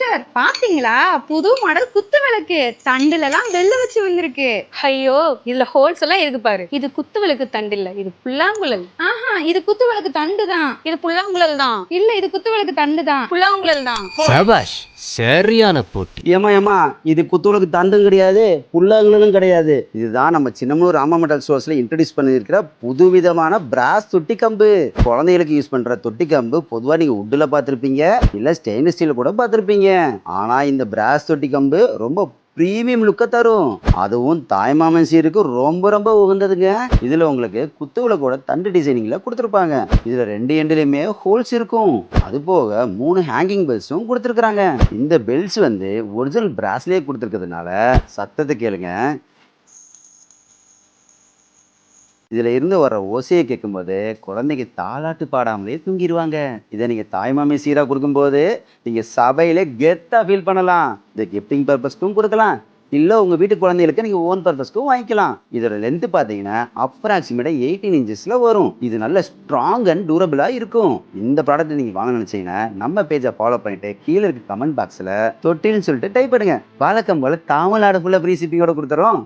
Sister பாத்தீங்களா, புது model குத்து விளக்கு தண்டுல எல்லாம் வெள்ள வச்சு வந்திருக்கு. ஐயோ, இதுல ஹோல்ஸ் எல்லாம் இருக்கு பாரு. இது குத்து விளக்கு தண்டு இல்ல, இது புல்லாங்குழல். ஆஹா, இது குத்து விளக்கு தண்டு தான். இது புல்லாங்குழல் தான். இல்ல, இது குத்து விளக்கு தண்டு தான். புல்லாங்குழல் தான். சபாஷ், சரியான போட்டி. ஏமா இது குத்துவிளக்கு தண்டும் கிடையாது, புல்லாங்குழலும் கிடையாது. இதுதான் நம்ம சின்னமனூர் ராமா மெட்டல் ஸ்டோர்ஸ்ல இன்ட்ரடியூஸ் பண்ணியிருக்கிற புதுவிதமான பிராஸ் தொட்டி கம்பு. குழந்தைகளுக்கு யூஸ் பண்ற தொட்டி கம்பு பொதுவா நீங்க உட்ல பார்த்திருப்பீங்க, இல்ல ஸ்டெயின்லெஸ் ஸ்டீல் கூட பார்த்திருப்பீங்க. ஆனா இந்த பிராஸ் தொட்டி கம்பு ரொம்ப பிரீமியம் லுக்க தரும். அதுவும் தாய்மாமன் சீருக்கு ரொம்ப ரொம்ப உகந்ததுங்க. இதுல உங்களுக்கு குத்துவிளக்கோட தண்டு டிசைனிங்ல கொடுத்துருப்பாங்க. இதுல 2 எண்ட்லயுமே ஹோல்ஸ் இருக்கும். அது போக 3 ஹேங்கிங் பெல்ஸும் கொடுத்துருக்காங்க. இந்த பெல்ஸ் வந்து ஒரிஜினல் பிராஸ்லயே கொடுத்துருக்கிறதுனால சத்தத்தை கேளுங்க. இதுல இருந்து வர ஓசையை கேட்கும்போது குழந்தைக்கு தாலாட்டு பாடாமலே தூங்கிடுவாங்க. இதை நீங்க தாய்மாமே சீரா கொடுக்கும்போது நீங்க சபையில கெத்தா ஃபீல் பண்ணலாம். இந்த கிஃப்டிங் பர்பஸ்க்கும் கொடுக்கலாம், இல்ல உங்க வீட்டு குழந்தைகளுக்கு நீங்க ஓன் பர்பஸ்க்கும் வாங்கிக்கலாம். இதோட லென்த் பாத்தீங்கன்னா அப்ராக்சிமேட்டா 18 இன்ச்சஸ்ல வரும். இது நல்ல ஸ்ட்ராங் அண்ட் டூரபிளா இருக்கும். இந்த ப்ராடக்ட் நீங்க வாங்க நினைச்சீங்கன்னா நம்ம பேஜை ஃபாலோ பண்ணிட்டு கீழே இருக்க கமெண்ட் பாக்ஸ்ல தொட்டில்னு சொல்லிட்டு டைப் பண்ணுங்க. வழக்கம் போல தமிழ்நாடு ஃபுல்லா ஃப்ரீ ஷிப்பிங்கோட கொடுத்துறோம்.